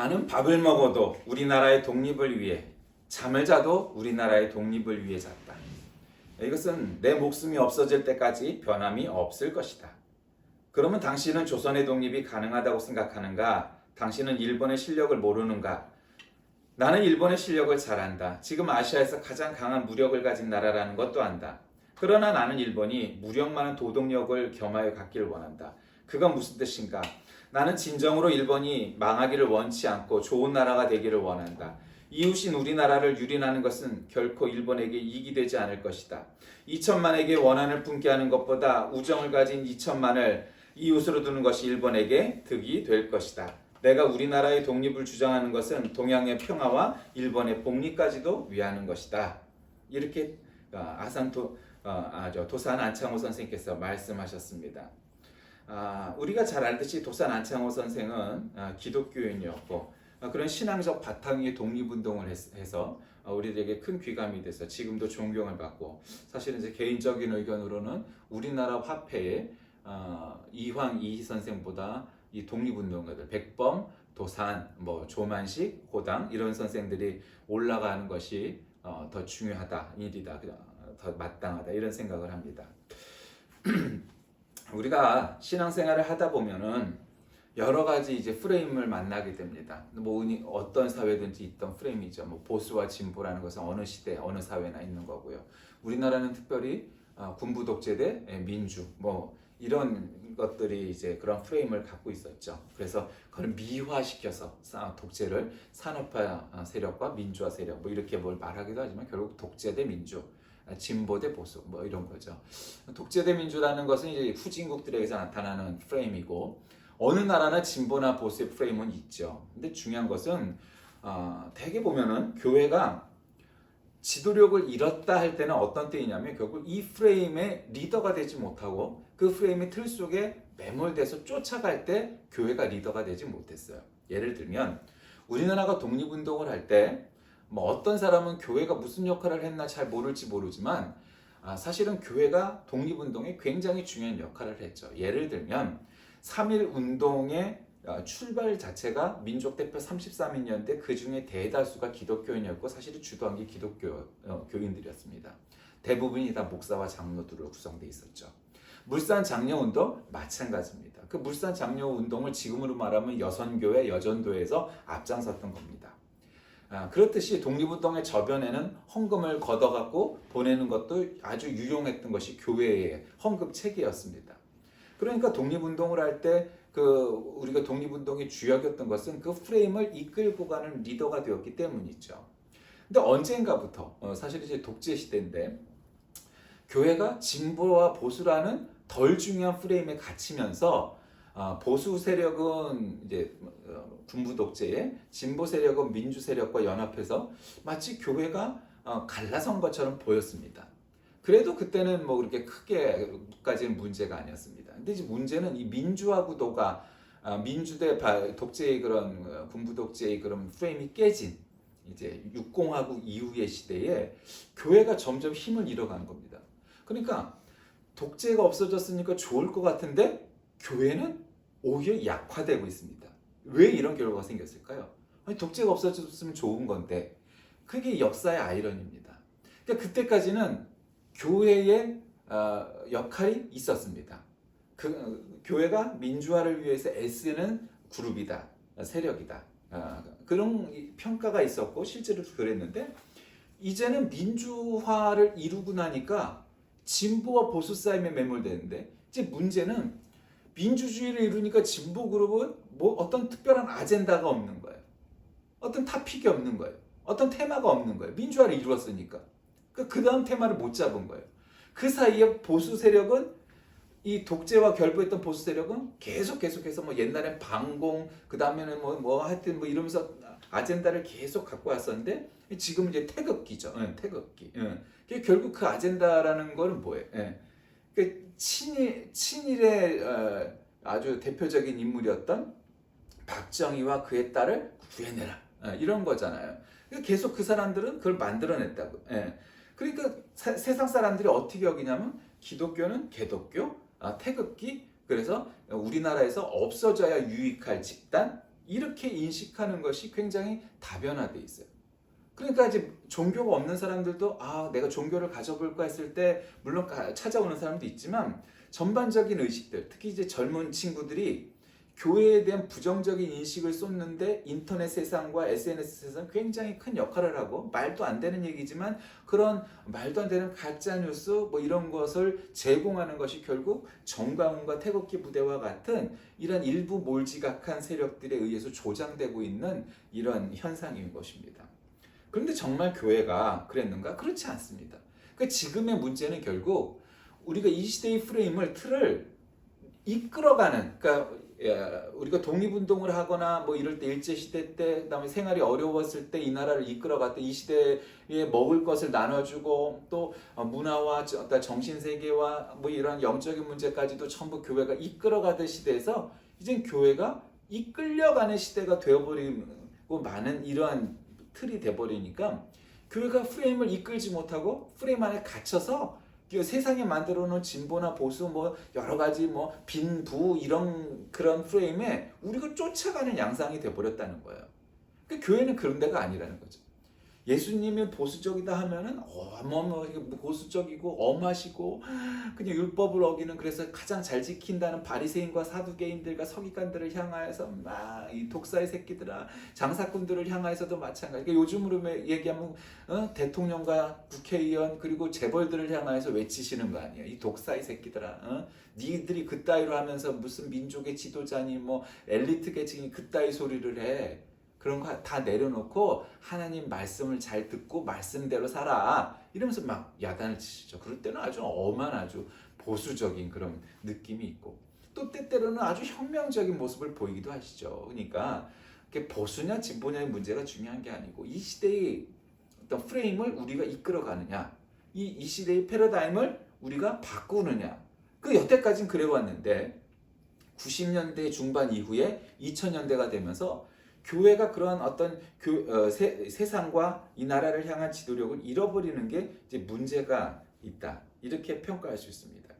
나는 밥을 먹어도 우리나라의 독립을 위해, 잠을 자도 우리나라의 독립을 위해 잤다. 이것은 내 목숨이 없어질 때까지 변함이 없을 것이다. 그러면 당신은 조선의 독립이 가능하다고 생각하는가? 당신은 일본의 실력을 모르는가? 나는 일본의 실력을 잘 안다. 지금 아시아에서 가장 강한 무력을 가진 나라라는 것도 안다. 그러나 나는 일본이 무력 많은 도덕력을 겸하여 갖기를 원한다. 그건 무슨 뜻인가? 나는 진정으로 일본이 망하기를 원치 않고 좋은 나라가 되기를 원한다. 이웃인 우리나라를 유린하는 것은 결코 일본에게 이익이 되지 않을 것이다. 2천만에게 원한을 품게 하는 것보다 우정을 가진 2천만을 이웃으로 두는 것이 일본에게 득이 될 것이다. 내가 우리나라의 독립을 주장하는 것은 동양의 평화와 일본의 복리까지도 위하는 것이다. 이렇게 도산 안창호 선생님께서 말씀하셨습니다. 우리가 잘 알듯이 도산 안창호 선생은 기독교인이었고 그런 신앙적 바탕 위에 독립운동을 해서 우리들에게 큰 귀감이 돼서 지금도 존경을 받고, 사실은 이제 개인적인 의견으로는 우리나라 화폐에 이황 이희 선생보다 이 독립운동가들 백범, 도산, 조만식, 호당 이런 선생들이 올라가는 것이 더 중요하다, 일이다, 더 마땅하다 이런 생각을 합니다. 우리가 신앙생활을 하다 보면은 여러 가지 이제 프레임을 만나게 됩니다. 어떤 사회든지 있던 프레임이죠. 보수와 진보라는 것은 어느 시대, 어느 사회나 있는 거고요. 우리나라는 특별히 군부 독재 대 민주, 이런 것들이 이제 그런 프레임을 갖고 있었죠. 그래서 그걸 미화시켜서 독재를 산업화 세력과 민주화 세력, 이렇게 말하기도 하지만 결국 독재 대 민주, 진보 대 보수, 이런 거죠. 독재 대 민주라는 것은 이제 후진국들에게서 나타나는 프레임이고, 어느 나라나 진보나 보수의 프레임은 있죠. 근데 중요한 것은 대개 보면은 교회가 지도력을 잃었다 할 때는 어떤 때이냐면 결국 이 프레임의 리더가 되지 못하고 그 프레임의 틀 속에 매몰돼서 쫓아갈 때 교회가 리더가 되지 못했어요. 예를 들면 우리나라가 독립운동을 할 때 어떤 사람은 교회가 무슨 역할을 했나 잘 모를지 모르지만 사실은 교회가 독립운동에 굉장히 중요한 역할을 했죠. 예를 들면 3.1 운동의 출발 자체가 민족대표 33인이었는데 그 중에 대다수가 기독교인이었고 사실은 주도한 게 기독교인들이었습니다. 대부분이 다 목사와 장로들로 구성되어 있었죠. 물산 장려운동 마찬가지입니다. 그 물산 장려운동을 지금으로 말하면 여선교회, 여전도에서 앞장섰던 겁니다. 그렇듯이 독립운동의 저변에는 헌금을 걷어갖고 보내는 것도 아주 유용했던 것이 교회의 헌금 체계였습니다. 그러니까 독립운동을 할 때 우리가 독립운동의 주역이었던 것은 그 프레임을 이끌고 가는 리더가 되었기 때문이죠. 근데 언젠가부터 사실 이제 독재 시대인데 교회가 진보와 보수라는 덜 중요한 프레임에 갇히면서 보수 세력은 이제 군부 독재에, 진보 세력은 민주 세력과 연합해서 마치 교회가 갈라선 것처럼 보였습니다. 그래도 그때는 그렇게 크게까지는 문제가 아니었습니다. 근데 이제 문제는 이 민주화 구도가 민주 대 독재의 그런 군부 독재의 그런 프레임이 깨진 이제 육공화국 이후의 시대에 교회가 점점 힘을 잃어가는 겁니다. 그러니까 독재가 없어졌으니까 좋을 것 같은데 교회는 오히려 약화되고 있습니다. 왜 이런 결과가 생겼을까요? 아니, 독재가 없어졌으면 좋은 건데 그게 역사의 아이러니입니다. 그러니까 그때까지는 교회의 역할이 있었습니다. 교회가 민주화를 위해서 애쓰는 그룹이다, 세력이다. 그런 평가가 있었고 실제로 그랬는데 이제는 민주화를 이루고 나니까 진보와 보수 싸움에 매몰되는데 이제 문제는 민주주의를 이루니까 진보 그룹은 어떤 특별한 아젠다가 없는 거예요. 어떤 토픽이 없는 거예요. 어떤 테마가 없는 거예요. 민주화를 이루었으니까. 그 다음 테마를 못 잡은 거예요. 그 사이에 보수 세력은 이 독재와 결부했던 보수 세력은 계속해서 옛날엔 반공, 그 다음에는 하여튼 이러면서 아젠다를 계속 갖고 왔었는데 지금 이제 태극기죠. 태극기. 결국 그 아젠다라는 거는 뭐예요? 친일의 아주 대표적인 인물이었던 박정희와 그의 딸을 구해내라. 이런 거잖아요. 계속 그 사람들은 그걸 만들어냈다고. 그러니까 세상 사람들이 어떻게 여기냐면 기독교는 개독교, 태극기, 그래서 우리나라에서 없어져야 유익할 집단, 이렇게 인식하는 것이 굉장히 다변화돼 있어요. 그러니까 이제 종교가 없는 사람들도 내가 종교를 가져볼까 했을 때 물론 찾아오는 사람도 있지만 전반적인 의식들, 특히 이제 젊은 친구들이 교회에 대한 부정적인 인식을 쏟는데 인터넷 세상과 SNS 세상 굉장히 큰 역할을 하고, 말도 안 되는 얘기지만 그런 말도 안 되는 가짜 뉴스 뭐 이런 것을 제공하는 것이 결국 정광훈과 태극기 부대와 같은 이런 일부 몰지각한 세력들에 의해서 조장되고 있는 이런 현상인 것입니다. 그런데 정말 교회가 그랬는가? 그렇지 않습니다. 그러니까 지금의 문제는 결국 우리가 이 시대의 틀을 이끌어가는, 그러니까 우리가 독립운동을 하거나 뭐 이럴 때 일제시대 때, 그다음에 생활이 어려웠을 때 이 나라를 이끌어갔던, 이 시대에 먹을 것을 나눠주고 또 문화와 정신세계와 뭐 이런 영적인 문제까지도 전부 교회가 이끌어가던 시대에서 이젠 교회가 이끌려가는 시대가 되어버리고 많은 이러한 틀이 돼버리니까 교회가 프레임을 이끌지 못하고 프레임 안에 갇혀서 세상에 만들어 놓은 진보나 보수 뭐 여러 가지 뭐 빈부 이런 그런 프레임에 우리가 쫓아가는 양상이 돼 버렸다는 거예요. 그러니까 교회는 그런 데가 아니라는 거죠. 예수님이 보수적이다 하면은 보수적이고 엄하시고 그냥 율법을 어기는, 그래서 가장 잘 지킨다는 바리새인과 사두개인들과 서기관들을 향하여서 막 이 독사의 새끼들아, 장사꾼들을 향하여서도 마찬가지. 그러니까 요즘으로 얘기하면 대통령과 국회의원 그리고 재벌들을 향하여서 외치시는 거 아니에요. 이 독사의 새끼들아, 니들이 그따위로 하면서 무슨 민족의 지도자니 뭐 엘리트 계층이 그따위 소리를 해. 그런 거 다 내려놓고 하나님 말씀을 잘 듣고 말씀대로 살아, 이러면서 막 야단을 치시죠. 그럴 때는 아주 엄한 아주 보수적인 그런 느낌이 있고, 또 때때로는 아주 혁명적인 모습을 보이기도 하시죠. 그러니까 보수냐 진보냐의 문제가 중요한 게 아니고 이 시대의 어떤 프레임을 우리가 이끌어가느냐, 이 시대의 패러다임을 우리가 바꾸느냐. 그 여태까지는 그래왔는데 90년대 중반 이후에 2000년대가 되면서 교회가 그러한 어떤 세상과 이 나라를 향한 지도력을 잃어버리는 게 이제 문제가 있다, 이렇게 평가할 수 있습니다.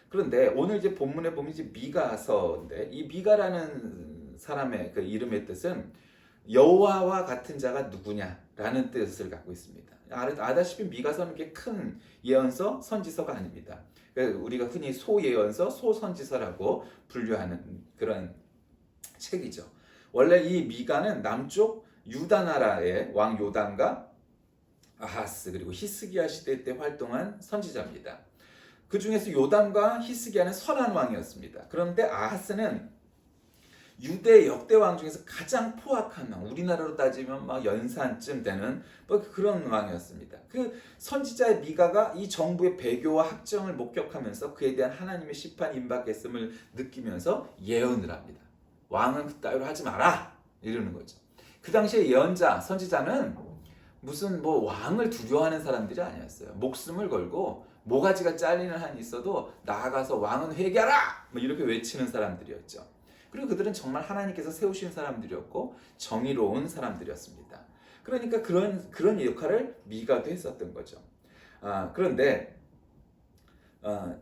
그런데 오늘 이제 본문에 보면 이제 미가서인데, 이 미가라는 사람의 그 이름의 뜻은 여호와와 같은 자가 누구냐라는 뜻을 갖고 있습니다. 아다시피 미가서는 게 큰 예언서, 선지서가 아닙니다. 우리가 흔히 소예언서, 소선지서라고 분류하는 그런 책이죠. 원래 이 미가는 남쪽 유다 나라의 왕 요담과 아하스 그리고 히스기야 시대 때 활동한 선지자입니다. 그 중에서 요담과 히스기야는 선한 왕이었습니다. 그런데 아하스는 유대 역대 왕 중에서 가장 포악한 왕, 우리나라로 따지면 막 연산쯤 되는 뭐 그런 왕이었습니다. 그 선지자의 미가가 이 정부의 배교와 학정을 목격하면서 그에 대한 하나님의 심판이 임박했음을 느끼면서 예언을 합니다. 왕은 그따위로 하지 마라, 이러는 거죠. 그 당시에 예언자, 선지자는 무슨 뭐 왕을 두려워하는 사람들이 아니었어요. 목숨을 걸고 모가지가 잘리는 한이 있어도 나아가서 왕은 회개하라! 뭐 이렇게 외치는 사람들이었죠. 그리고 그들은 정말 하나님께서 세우신 사람들이었고 정의로운 사람들이었습니다. 그러니까 그런 역할을 미가도 했었던 거죠. 그런데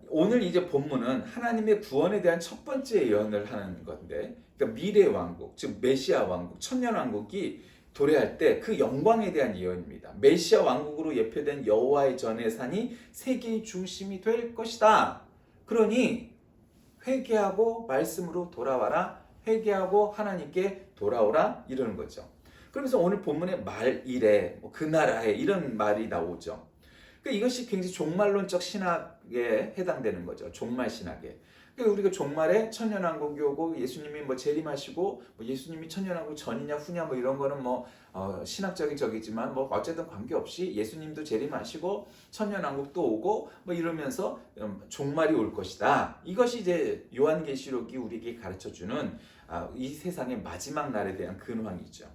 오늘 이제 본문은 하나님의 구원에 대한 첫 번째 예언을 하는 건데, 그러니까 미래 왕국, 즉 메시아 왕국, 천년 왕국이 도래할 때 그 영광에 대한 예언입니다. 메시아 왕국으로 예표된 여호와의 전의 산이 세계의 중심이 될 것이다. 그러니 회개하고 말씀으로 돌아와라, 회개하고 하나님께 돌아오라, 이러는 거죠. 그러면서 오늘 본문에 말이래, 그 나라에, 이런 말이 나오죠. 그러니까 이것이 굉장히 종말론적 신학에 해당되는 거죠. 종말 신학에. 그러니까 우리가 종말에 천년왕국이 오고 예수님이 뭐 재림하시고, 뭐 예수님이 천년왕국 전이냐 후냐 뭐 이런 거는 뭐 신학적인 적이지만 뭐 어쨌든 관계없이 예수님도 재림하시고 천년왕국도 오고 뭐 이러면서 종말이 올 것이다. 이것이 이제 요한계시록이 우리에게 가르쳐주는 이 세상의 마지막 날에 대한 근황이죠.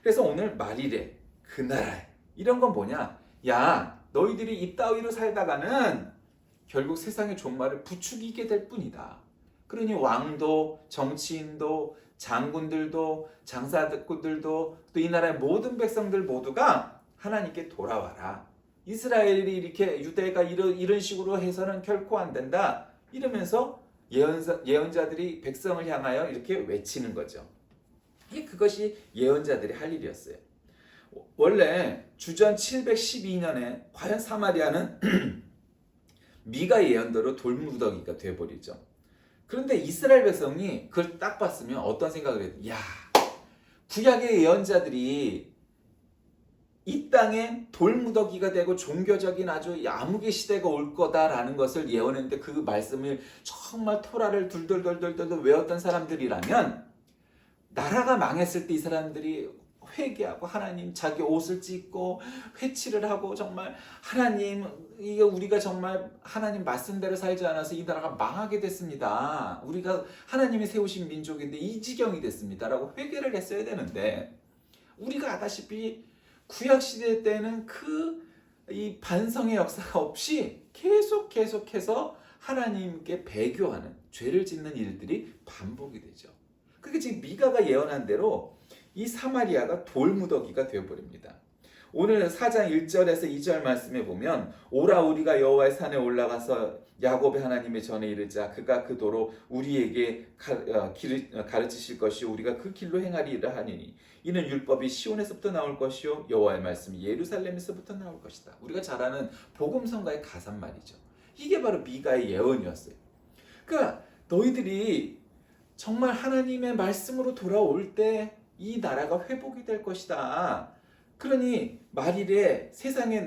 그래서 오늘 말이래, 그 나라에, 이런 건 뭐냐? 야, 너희들이 이 따위로 살다가는 결국 세상의 종말을 부추기게 될 뿐이다. 그러니 왕도, 정치인도, 장군들도, 장사꾼들도, 또 이 나라의 모든 백성들 모두가 하나님께 돌아와라. 이스라엘이 이렇게, 유대가 이런 식으로 해서는 결코 안 된다. 이러면서 예언자들이 백성을 향하여 이렇게 외치는 거죠. 그것이 예언자들이 할 일이었어요. 원래 주전 712년에 과연 사마리아는 미가 예언대로 돌무더기가 돼버리죠. 그런데 이스라엘 백성이 그걸 딱 봤으면 어떤 생각을 해요? 야, 구약의 예언자들이 이 땅에 돌무더기가 되고 종교적인 아주 암흑의 시대가 올 거다라는 것을 예언했는데 그 말씀을 정말 토라를 둘둘둘둘둘 외웠던 사람들이라면 나라가 망했을 때 이 사람들이 회개하고 하나님 자기 옷을 찢고 회치를 하고 정말 하나님 이게 우리가 정말 하나님 말씀대로 살지 않아서 이 나라가 망하게 됐습니다. 우리가 하나님이 세우신 민족인데 이 지경이 됐습니다라고 회개를 했어야 되는데 우리가 아다시피 구약 시대 때는 이 반성의 역사가 없이 계속해서 하나님께 배교하는 죄를 짓는 일들이 반복이 되죠. 그게 지금 미가가 예언한 대로 이 사마리아가 돌무더기가 되어버립니다. 오늘 4장 1절에서 2절 말씀에 보면 오라 우리가 여호와의 산에 올라가서 야곱의 하나님의 전에 이르자 그가 그 도로 우리에게 가르치실 것이요 우리가 그 길로 행하리라 하니니 이는 율법이 시온에서부터 나올 것이요 여호와의 말씀이 예루살렘에서부터 나올 것이다. 우리가 잘 아는 복음성가의 가사말이죠. 이게 바로 미가의 예언이었어요. 그러니까 너희들이 정말 하나님의 말씀으로 돌아올 때 이 나라가 회복이 될 것이다. 그러니 말일에 세상의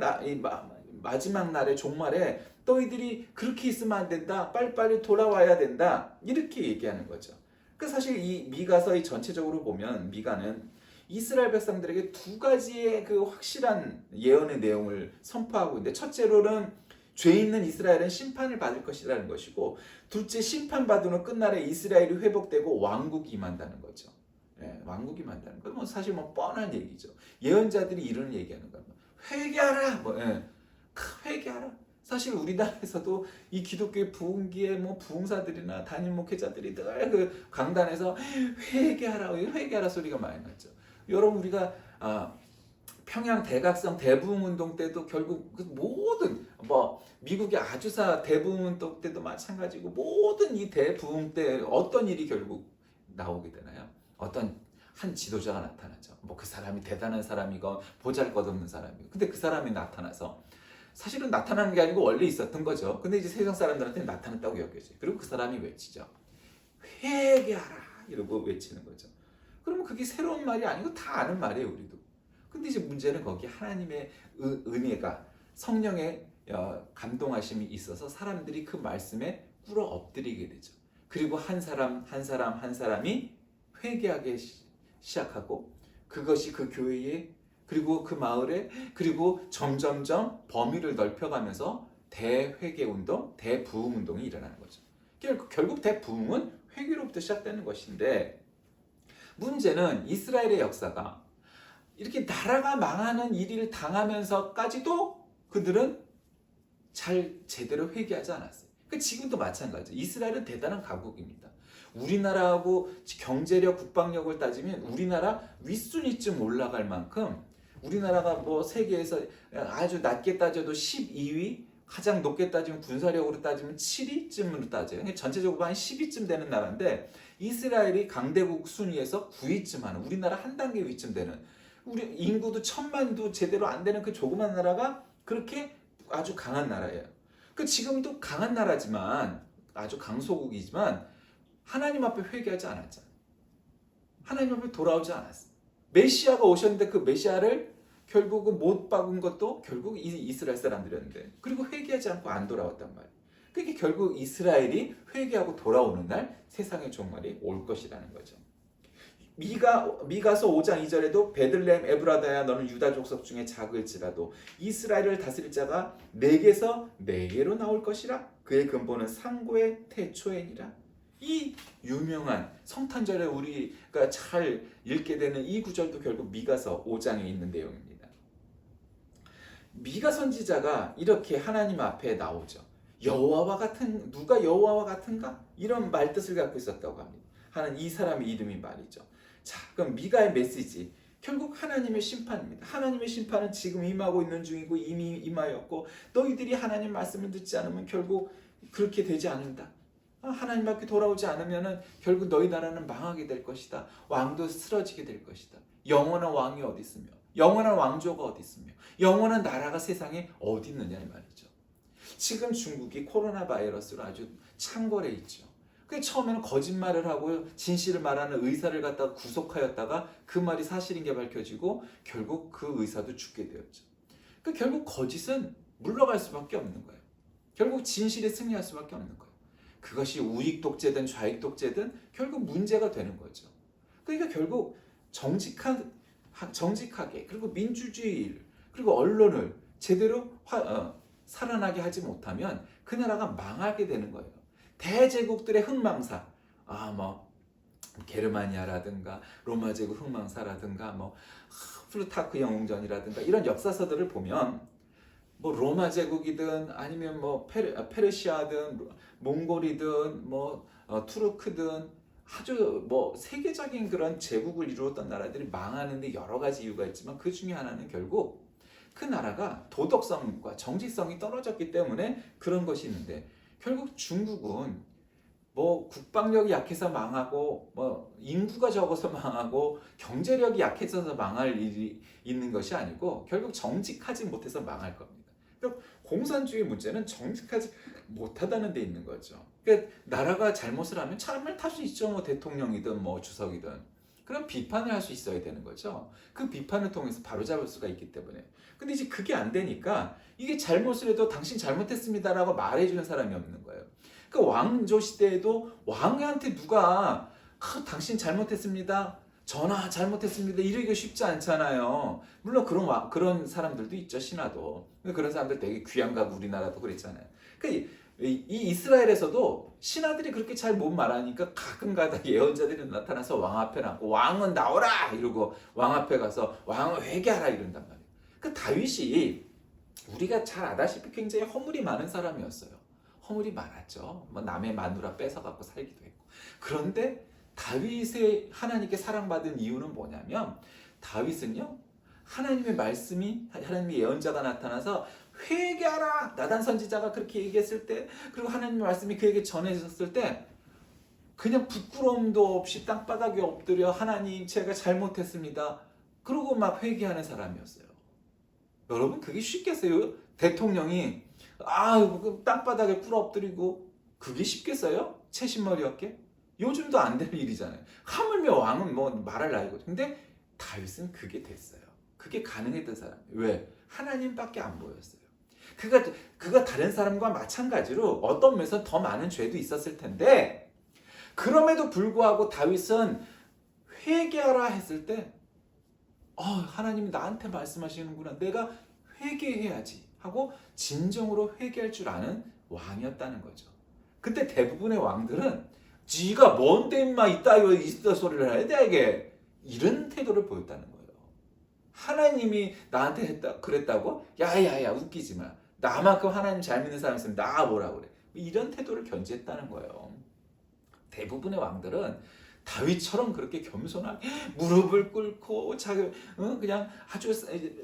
마지막 날의 종말에 너희들이 그렇게 있으면 안 된다. 빨리빨리 돌아와야 된다. 이렇게 얘기하는 거죠. 그 사실 이 미가서의 전체적으로 보면 미가는 이스라엘 백성들에게 두 가지의 그 확실한 예언의 내용을 선포하고 있는데 첫째로는 죄 있는 이스라엘은 심판을 받을 것이라는 것이고 둘째 심판받으면 끝날에 이스라엘이 회복되고 왕국이 임한다는 거죠. 왕국이 임한다는 건 사실 뻔한 얘기죠. 예언자들이 이런 얘기하는 거예요. 회개하라. 회개하라. 사실 우리나라에서도 이 기독교의 부흥기에 부흥사들이나 담임 목회자들이 늘 그 강단에서 회개하라 소리가 많이 났죠. 여러분 우리가 평양 대각성 대부흥운동 때도 결국 모든 미국의 아주사 대부흥운동 때도 마찬가지고 모든 이 대부흥 때 어떤 일이 결국 나오게 되나요? 어떤 한 지도자가 나타나죠. 그 사람이 대단한 사람이고 보잘것없는 사람이고 근데 그 사람이 나타나서 사실은 나타나는 게 아니고 원래 있었던 거죠. 근데 이제 세상 사람들한테 나타났다고 여겨져요. 그리고 그 사람이 외치죠. 회개하라 이러고 외치는 거죠. 그러면 그게 새로운 말이 아니고 다 아는 말이에요, 우리도. 근데 이제 문제는 거기에 하나님의 은혜가 성령의 감동하심이 있어서 사람들이 그 말씀에 꿇어 엎드리게 되죠. 그리고 한 사람이 회개하기 시작하고 그것이 그 교회에 그리고 그 마을에 그리고 점점점 범위를 넓혀가면서 대회개운동, 대부흥운동이 일어나는 거죠. 결국 대부흥은 회개로부터 시작되는 것인데 문제는 이스라엘의 역사가 이렇게 나라가 망하는 일을 당하면서까지도 그들은 제대로 회개하지 않았어요. 지금도 마찬가지죠. 이스라엘은 대단한 강국입니다. 우리나라하고 경제력, 국방력을 따지면 우리나라 윗순위쯤 올라갈 만큼 우리나라가 세계에서 아주 낮게 따져도 12위, 가장 높게 따지면 군사력으로 따지면 7위쯤으로 따져요. 전체적으로 한 10위쯤 되는 나라인데 이스라엘이 강대국 순위에서 9위쯤 하는 우리나라 한 단계 위쯤 되는 우리 인구도 1000만도 제대로 안 되는 그 조그만 나라가 그렇게 아주 강한 나라예요. 지금도 강한 나라지만 아주 강소국이지만 하나님 앞에 회개하지 않았잖아요. 하나님 앞에 돌아오지 않았어요. 메시아가 오셨는데 그 메시아를 결국은 못 박은 것도 결국 이스라엘 사람들이었는데 그리고 회개하지 않고 안 돌아왔단 말이에요. 그게 결국 이스라엘이 회개하고 돌아오는 날 세상의 종말이 올 것이라는 거죠. 미가서 5장 2절에도 베들레헴 에브라다야 너는 유다 족속 중에 작을지라도 이스라엘을 다스릴 자가 내게서 내게로 나올 것이라 그의 근본은 상고의 태초에니라. 이 유명한 성탄절에 우리가 잘 읽게 되는 이 구절도 결국 미가서 5장에 있는 내용입니다. 미가 선지자가 이렇게 하나님 앞에 나오죠. 누가 여호와와 같은가? 이런 말뜻을 갖고 있었다고 합니다. 하는 이 사람의 이름이 말이죠. 자, 그럼 미가의 메시지 결국 하나님의 심판입니다. 하나님의 심판은 지금 임하고 있는 중이고 이미 임하였고 너희들이 하나님 말씀을 듣지 않으면 결국 그렇게 되지 않는다. 하나님 앞에 돌아오지 않으면은 결국 너희 나라는 망하게 될 것이다. 왕도 쓰러지게 될 것이다. 영원한 왕이 어디 있으며, 영원한 왕조가 어디 있으며, 영원한 나라가 세상에 어디 있느냐 이 말이죠. 지금 중국이 코로나 바이러스로 아주 창궐해 있죠. 그 처음에는 거짓말을 하고 진실을 말하는 의사를 갖다가 구속하였다가 그 말이 사실인 게 밝혀지고 결국 그 의사도 죽게 되었죠. 그 결국 거짓은 물러갈 수밖에 없는 거예요. 결국 진실이 승리할 수밖에 없는 거예요. 그것이 우익 독재든 좌익 독재든 결국 문제가 되는 거죠. 그러니까 결국 정직하게 그리고 민주주의를 그리고 언론을 제대로 살아나게 하지 못하면 그 나라가 망하게 되는 거예요. 대제국들의 흥망사, 게르마니아라든가 로마 제국 흥망사라든가 플루타크 영웅전이라든가 이런 역사서들을 보면 로마 제국이든 아니면 페르시아든 몽골이든 투르크든 아주 세계적인 그런 제국을 이루었던 나라들이 망하는데 여러 가지 이유가 있지만 그 중에 하나는 결국 그 나라가 도덕성과 정직성이 떨어졌기 때문에 그런 것이 있는데 결국 중국은 국방력이 약해서 망하고 인구가 적어서 망하고 경제력이 약해져서 망할 일이 있는 것이 아니고 결국 정직하지 못해서 망할 겁니다. 그러니까 공산주의 문제는 정직하지 못하다는 데 있는 거죠. 그러니까 나라가 잘못을 하면 참을 탈 수 있죠. 대통령이든 주석이든. 그럼 비판을 할 수 있어야 되는 거죠. 그 비판을 통해서 바로잡을 수가 있기 때문에. 근데 이제 그게 안 되니까 이게 잘못을 해도 당신 잘못했습니다라고 말해주는 사람이 없는 거예요. 그 왕조 시대에도 왕한테 누가 당신 잘못했습니다. 전하 잘못했습니다. 이러기가 쉽지 않잖아요. 물론 그런 사람들도 있죠. 신하도. 그런 사람들 되게 귀한가 우리나라도 그랬잖아요. 그러니까 이 이스라엘에서도 신하들이 그렇게 잘 못 말하니까 가끔가다 예언자들이 나타나서 왕 앞에 나고 왕은 나오라 이러고 왕 앞에 가서 왕을 회개하라 이런단 말이에요. 그 다윗이 우리가 잘 알다시피 굉장히 허물이 많은 사람이었어요. 허물이 많았죠. 남의 마누라 뺏어갖고 살기도 했고. 그런데 다윗의 하나님께 사랑받은 이유는 뭐냐면 다윗은요 하나님의 말씀이 하나님의 예언자가 나타나서 회개하라 나단 선지자가 그렇게 얘기했을 때 그리고 하나님의 말씀이 그에게 전해졌을 때 그냥 부끄러움도 없이 땅바닥에 엎드려 하나님 제가 잘못했습니다 그러고 막 회개하는 사람이었어요. 여러분 그게 쉽겠어요? 대통령이 땅바닥에 꿇어 엎드리고 그게 쉽겠어요? 채신머리였게? 요즘도 안 될 일이잖아요. 하물며 왕은 말할 나이고. 근데 다윗은 그게 됐어요. 그게 가능했던 사람. 왜? 하나님밖에 안 보였어요. 그가 다른 사람과 마찬가지로 어떤 면에서 더 많은 죄도 있었을 텐데 그럼에도 불구하고 다윗은 회개하라 했을 때 하나님이 나한테 말씀하시는구나. 내가 회개해야지 하고 진정으로 회개할 줄 아는 왕이었다는 거죠. 그때 대부분의 왕들은 지가 뭔데 임마 이따위로 있다 소리를 해야 되게 이런 태도를 보였다는 거예요. 하나님이 나한테 그랬다고? 야야야 웃기지 마. 나만큼 하나님 잘 믿는 사람 있으면 나 뭐라 그래. 이런 태도를 견지했다는 거예요. 대부분의 왕들은 다윗처럼 그렇게 겸손하게 무릎을 꿇고 그냥 아주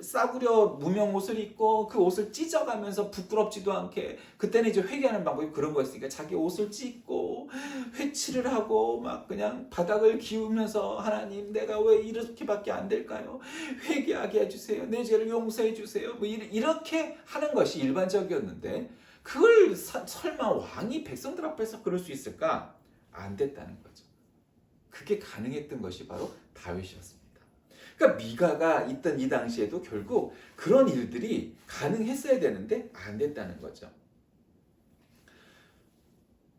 싸구려 무명 옷을 입고 그 옷을 찢어가면서 부끄럽지도 않게 그때는 이제 회개하는 방법이 그런 거였으니까 자기 옷을 찢고 회치를 하고 막 그냥 바닥을 기우면서 하나님 내가 왜 이렇게밖에 안 될까요? 회개하게 해주세요. 내 죄를 용서해 주세요. 이렇게 하는 것이 일반적이었는데 그걸 설마 왕이 백성들 앞에서 그럴 수 있을까? 안 됐다는 거죠. 그게 가능했던 것이 바로 다윗이었습니다. 그러니까 미가가 있던 이 당시에도 결국 그런 일들이 가능했어야 되는데 안 됐다는 거죠.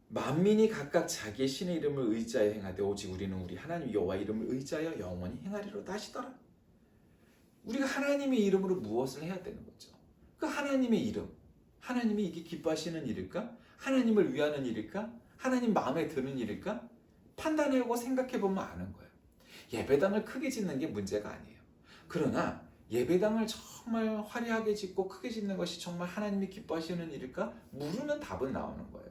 만민이 각각 자기의 신의 이름을 의지하여 행하되 오직 우리는 우리 하나님 여호와 이름을 의지하여 영원히 행하리로다 하시더라. 우리가 하나님의 이름으로 무엇을 해야 되는 거죠? 그 하나님의 이름, 하나님이 이게 기뻐하시는 일일까? 하나님을 위하는 일일까? 하나님 마음에 드는 일일까? 판단하고 생각해보면 아는 거예요. 예배당을 크게 짓는 게 문제가 아니에요. 그러나 예배당을 정말 화려하게 짓고 크게 짓는 것이 정말 하나님이 기뻐하시는 일일까? 물으면 답은 나오는 거예요.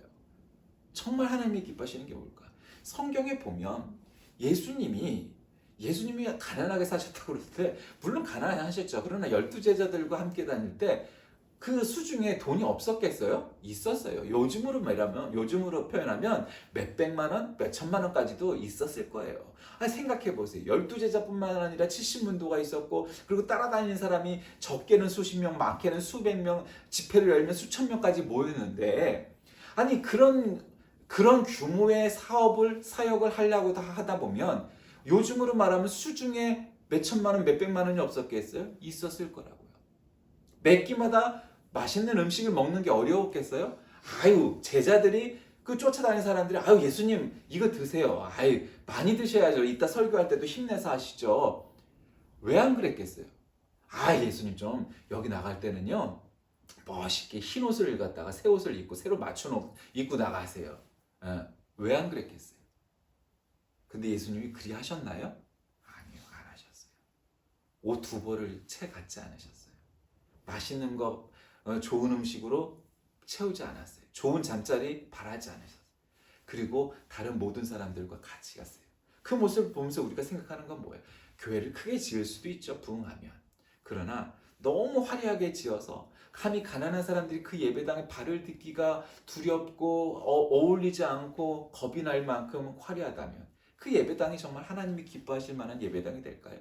정말 하나님이 기뻐하시는 게 뭘까? 성경에 보면 예수님이 가난하게 사셨다고 그랬을 때 물론 가난하셨죠. 그러나 12제자들과 함께 다닐 때 그 수중에 돈이 없었겠어요? 있었어요. 요즘으로 표현하면 몇백만 원, 몇천만 원까지도 있었을 거예요. 생각해 보세요. 12제자뿐만 아니라 70문도가 있었고, 그리고 따라다니는 사람이 적게는 수십 명, 많게는 수백 명, 집회를 열면 수천 명까지 모였는데, 아니 그런 규모의 사역을 하려고 하다 보면 요즘으로 말하면 수중에 몇천만 원, 몇백만 원이 없었겠어요? 있었을 거라고요. 매 끼마다 맛있는 음식을 먹는 게 어려웠겠어요? 제자들이 그 쫓아다니는 사람들이 예수님 이거 드세요. 많이 드셔야죠. 이따 설교할 때도 힘내서 하시죠. 왜 안 그랬겠어요? 예수님 좀 여기 나갈 때는요. 멋있게 흰 옷을 갖다가 새 옷을 입고 새로 맞춘 옷 입고 나가세요. 왜 안 그랬겠어요? 근데 예수님이 그리 하셨나요? 아니요, 안 하셨어요. 옷 두 벌을 채 갖지 않으셨어요. 맛있는 거, 좋은 음식으로 채우지 않았어요. 좋은 잠자리 바라지 않으셨어요. 그리고 다른 모든 사람들과 같이 갔어요. 그 모습을 보면서 우리가 생각하는 건 뭐예요? 교회를 크게 지을 수도 있죠, 부흥하면. 그러나 너무 화려하게 지어서 감히 가난한 사람들이 그 예배당에 발을 딛기가 두렵고 어울리지 않고 겁이 날 만큼 화려하다면 그 예배당이 정말 하나님이 기뻐하실 만한 예배당이 될까요?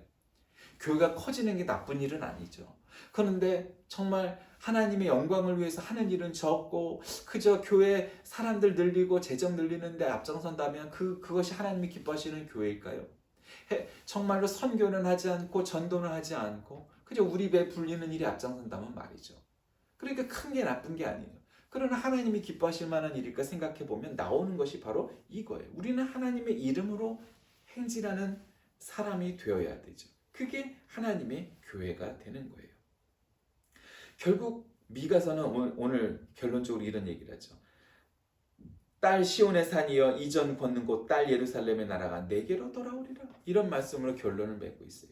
교회가 커지는 게 나쁜 일은 아니죠. 그런데 정말 하나님의 영광을 위해서 하는 일은 적고 그저 교회 사람들 늘리고 재정 늘리는데 앞장선다면 그것이 하나님이 기뻐하시는 교회일까요? 정말로 선교는 하지 않고 전도는 하지 않고 그저 우리 배 불리는 일이 앞장선다면 말이죠. 그러니까 큰 게 나쁜 게 아니에요. 그러나 하나님이 기뻐하실 만한 일일까 생각해 보면 나오는 것이 바로 이거예요. 우리는 하나님의 이름으로 행진하는 사람이 되어야 되죠. 그게 하나님의 교회가 되는 거예요. 결국 미가서는 오늘 결론적으로 이런 얘기를 하죠. 딸 시온의 산이여 이전 걷는 곳 딸 예루살렘의 나라가 내게로 돌아오리라. 이런 말씀으로 결론을 맺고 있어요.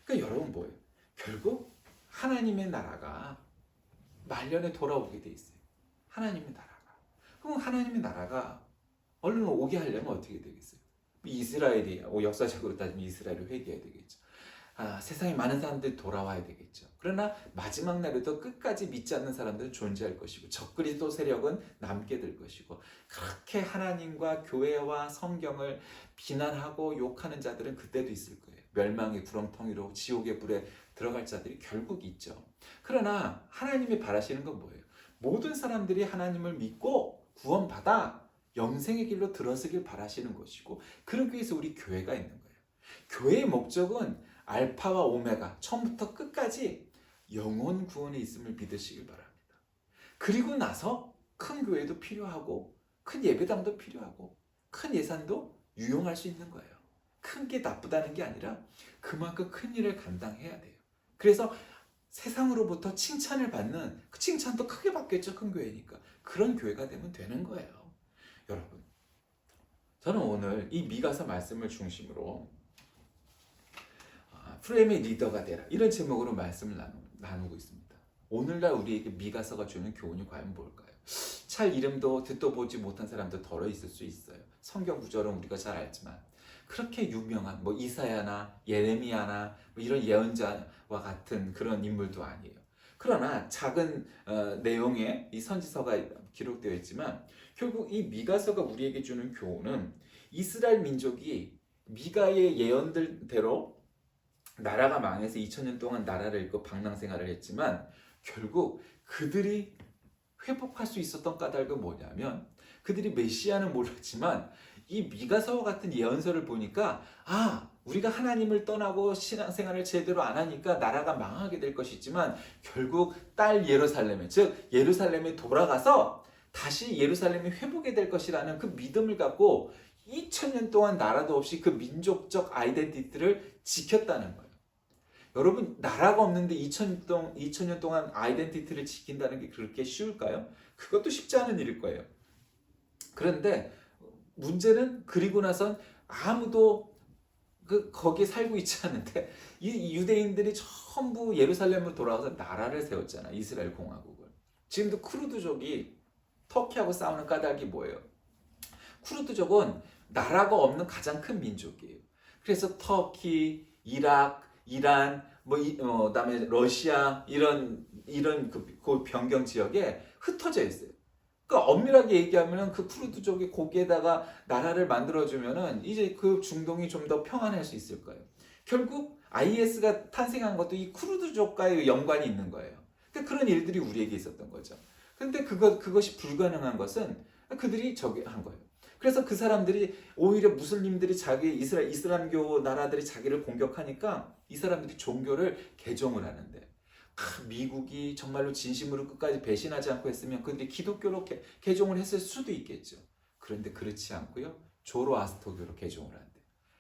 그러니까 여러분 뭐예요? 결국 하나님의 나라가 말년에 돌아오게 돼 있어요. 하나님의 나라가. 그럼 하나님의 나라가 얼른 오게 하려면 어떻게 되겠어요? 이스라엘이 역사적으로 따지면 이스라엘을 회개해야 되겠죠. 세상에 많은 사람들이 돌아와야 되겠죠. 그러나 마지막 날에도 끝까지 믿지 않는 사람들은 존재할 것이고 적그리스도 세력은 남게 될 것이고 그렇게 하나님과 교회와 성경을 비난하고 욕하는 자들은 그때도 있을 거예요. 멸망의 구렁텅이로 지옥의 불에 들어갈 자들이 결국 있죠. 그러나 하나님이 바라시는 건 뭐예요? 모든 사람들이 하나님을 믿고 구원받아 영생의 길로 들어서길 바라시는 것이고 그러기 위해서 우리 교회가 있는 거예요. 교회의 목적은 알파와 오메가, 처음부터 끝까지 영혼 구원에 있음을 믿으시길 바랍니다. 그리고 나서 큰 교회도 필요하고 큰 예배당도 필요하고 큰 예산도 유용할 수 있는 거예요. 큰 게 나쁘다는 게 아니라 그만큼 큰 일을 감당해야 돼요. 그래서 세상으로부터 칭찬을 받는 그 칭찬도 크게 받겠죠. 큰 교회니까. 그런 교회가 되면 되는 거예요. 여러분, 저는 오늘 이 미가서 말씀을 중심으로 프레임의 리더가 되라 이런 제목으로 말씀을 나누고 있습니다. 오늘날 우리에게 미가서가 주는 교훈이 과연 뭘까요? 잘 이름도 듣도 보지 못한 사람도 덜어 있을 수 있어요. 성경 구절은 우리가 잘 알지만 그렇게 유명한 이사야나 예레미야나 이런 예언자와 같은 그런 인물도 아니에요. 그러나 작은 내용의 이 선지서가 기록되어 있지만 결국 이 미가서가 우리에게 주는 교훈은 이스라엘 민족이 미가의 예언들대로 나라가 망해서 2000년 동안 나라를 잃고 방랑생활을 했지만 결국 그들이 회복할 수 있었던 까닭은 뭐냐면 그들이 메시아는 몰랐지만 이 미가서와 같은 예언서를 보니까 우리가 하나님을 떠나고 신앙생활을 제대로 안 하니까 나라가 망하게 될 것이지만 결국 딸 예루살렘에 즉 예루살렘에 돌아가서 다시 예루살렘이 회복이 될 것이라는 그 믿음을 갖고 2000년 동안 나라도 없이 그 민족적 아이덴티티를 지켰다는 거예요. 여러분 나라가 없는데 2000년 동안 아이덴티티를 지킨다는 게 그렇게 쉬울까요? 그것도 쉽지 않은 일일 거예요. 그런데 문제는 그리고 나선 아무도 거기에 살고 있지 않은데 이 유대인들이 전부 예루살렘으로 돌아와서 나라를 세웠잖아. 이스라엘 공화국을. 지금도 쿠르드족이 터키하고 싸우는 까닭이 뭐예요? 쿠르드족은 나라가 없는 가장 큰 민족이에요. 그래서 터키, 이란, 그다음에 러시아 이런 그 변경 지역에 흩어져 있어요. 그러니까 엄밀하게 얘기하면은 그 쿠르드족이 거기에다가 나라를 만들어주면은 이제 그 중동이 좀 더 평안할 수 있을 거예요. 결국 IS가 탄생한 것도 이 쿠르드족과의 연관이 있는 거예요. 그러니까 그런 일들이 우리에게 있었던 거죠. 근데 그것이 불가능한 것은 그들이 저기 한 거예요. 그래서 그 사람들이 오히려 무슬림들이 자기 이슬람교 나라들이 자기를 공격하니까 이 사람들이 종교를 개종을 하는데 미국이 정말로 진심으로 끝까지 배신하지 않고 했으면 그들이 기독교로 개종을 했을 수도 있겠죠. 그런데 그렇지 않고요. 조로아스터교로 개종을 한대.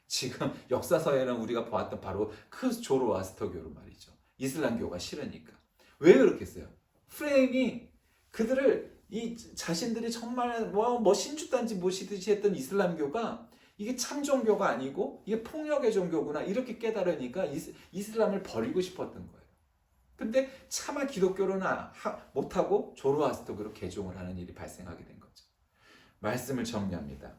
지금 역사서에는 우리가 보았던 바로 그 조로아스터교로 말이죠. 이슬람교가 싫으니까. 왜 그렇겠어요? 프레임이 그들을 이 자신들이 정말 뭐 신주단지 모시듯이 했던 이슬람교가 이게 참 종교가 아니고 이게 폭력의 종교구나 이렇게 깨달으니까 이슬람을 버리고 싶었던 거예요. 근데 차마 기독교로는 못하고 조로아스터교로 개종을 하는 일이 발생하게 된 거죠. 말씀을 정리합니다.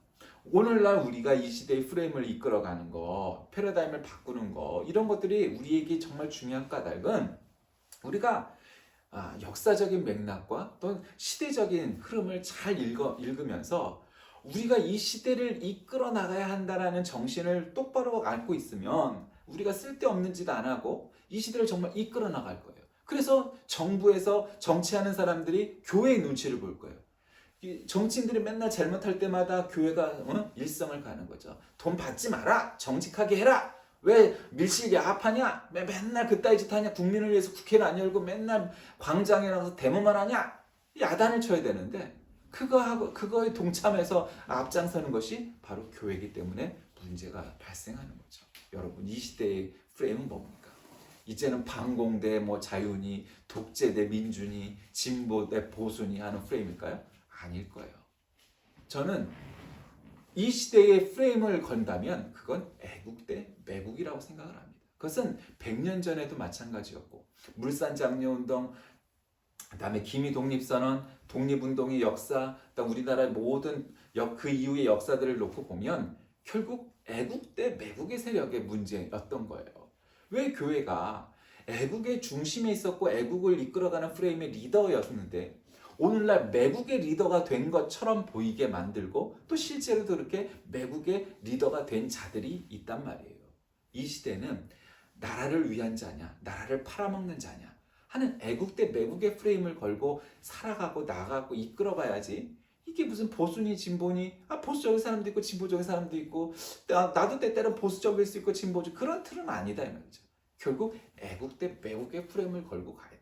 오늘날 우리가 이 시대의 프레임을 이끌어가는 거, 패러다임을 바꾸는 거 이런 것들이 우리에게 정말 중요한 까닭은 우리가 역사적인 맥락과 또 시대적인 흐름을 잘 읽으면서 우리가 이 시대를 이끌어 나가야 한다라는 정신을 똑바로 안고 있으면 우리가 쓸데없는 짓 안 하고 이 시대를 정말 이끌어 나갈 거예요. 그래서 정부에서 정치하는 사람들이 교회의 눈치를 볼 거예요. 정치인들이 맨날 잘못할 때마다 교회가 일성을 가는 거죠. 돈 받지 마라. 정직하게 해라. 왜 밀실 야합하냐? 왜 맨날 그따위 짓 하냐? 국민을 위해서 국회를 안 열고 맨날 광장에 나가서 데모만 하냐? 야단을 쳐야 되는데 그거에 동참해서 앞장서는 것이 바로 교회이기 때문에 문제가 발생하는 거죠. 여러분 이 시대의 프레임은 뭡니까? 이제는 반공대 자유니 독재대 민주니 진보대 보수니 하는 프레임일까요? 아닐 거예요. 저는 이 시대의 프레임을 건다면 그건 애국 대 매국이라고 생각을 합니다. 그것은 100년 전에도 마찬가지였고 물산장려운동, 그다음에 기미 독립선언, 독립운동의 역사, 우리나라의 모든 그 이후의 역사들을 놓고 보면 결국 애국 대 매국의 세력의 문제였던 거예요. 왜 교회가 애국의 중심에 있었고 애국을 이끌어가는 프레임의 리더였는데 오늘날 매국의 리더가 된 것처럼 보이게 만들고 또 실제로도 그렇게 매국의 리더가 된 자들이 있단 말이에요. 이 시대는 나라를 위한 자냐, 나라를 팔아먹는 자냐 하는 애국 대 매국의 프레임을 걸고 살아가고 나가고 이끌어가야지 이게 무슨 보수니 진보니 보수적인 사람도 있고 진보적인 사람도 있고 나도 때때로 보수적일 수 있고 진보적 그런 틀은 아니다 이 말이죠. 결국 애국 대 매국의 프레임을 걸고 가야 돼요.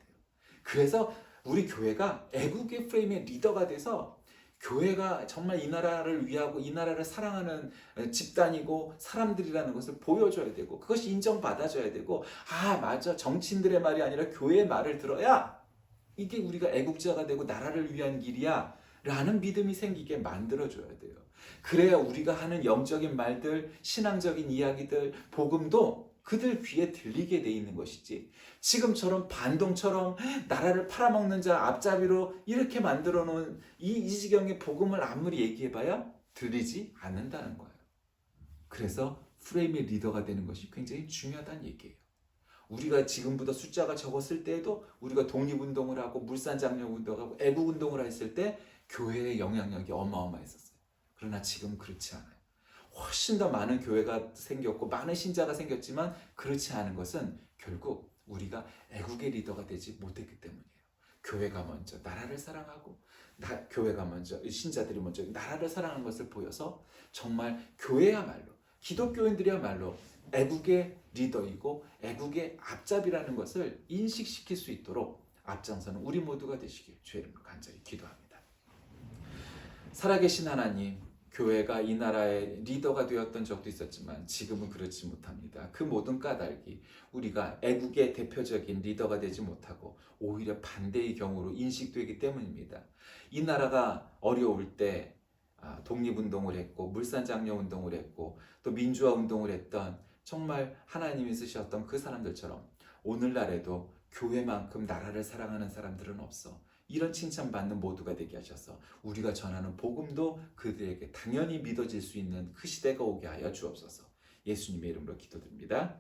그래서 우리 교회가 애국의 프레임의 리더가 돼서 교회가 정말 이 나라를 위하고 이 나라를 사랑하는 집단이고 사람들이라는 것을 보여줘야 되고 그것이 인정받아줘야 되고 맞아 정치인들의 말이 아니라 교회의 말을 들어야 이게 우리가 애국자가 되고 나라를 위한 길이야 라는 믿음이 생기게 만들어줘야 돼요. 그래야 우리가 하는 영적인 말들, 신앙적인 이야기들, 복음도 그들 귀에 들리게 돼 있는 것이지 지금처럼 반동처럼 나라를 팔아먹는 자 앞잡이로 이렇게 만들어 놓은 이 지경의 복음을 아무리 얘기해봐야 들리지 않는다는 거예요. 그래서 프레임의 리더가 되는 것이 굉장히 중요하다는 얘기예요. 우리가 지금보다 숫자가 적었을 때에도 우리가 독립운동을 하고 물산장려운동하고 애국운동을 했을 때 교회의 영향력이 어마어마했었어요. 그러나 지금 그렇지 않아요. 훨씬 더 많은 교회가 생겼고 많은 신자가 생겼지만 그렇지 않은 것은 결국 우리가 애국의 리더가 되지 못했기 때문이에요. 교회가 먼저 나라를 사랑하고 교회가 먼저 신자들이 먼저 나라를 사랑하는 것을 보여서 정말 교회야말로 기독교인들이야말로 애국의 리더이고 애국의 앞잡이라는 것을 인식시킬 수 있도록 앞장서는 우리 모두가 되시길 주의 이름으로 간절히 기도합니다. 살아계신 하나님, 교회가 이 나라의 리더가 되었던 적도 있었지만 지금은 그렇지 못합니다. 그 모든 까닭이 우리가 애국의 대표적인 리더가 되지 못하고 오히려 반대의 경우로 인식되기 때문입니다. 이 나라가 어려울 때 독립운동을 했고 물산장려운동을 했고 또 민주화운동을 했던 정말 하나님이 쓰셨던 그 사람들처럼 오늘날에도 교회만큼 나라를 사랑하는 사람들은 없어. 이런 칭찬받는 모두가 되게 하셔서 우리가 전하는 복음도 그들에게 당연히 믿어질 수 있는 그 시대가 오게 하여 주옵소서. 예수님의 이름으로 기도드립니다.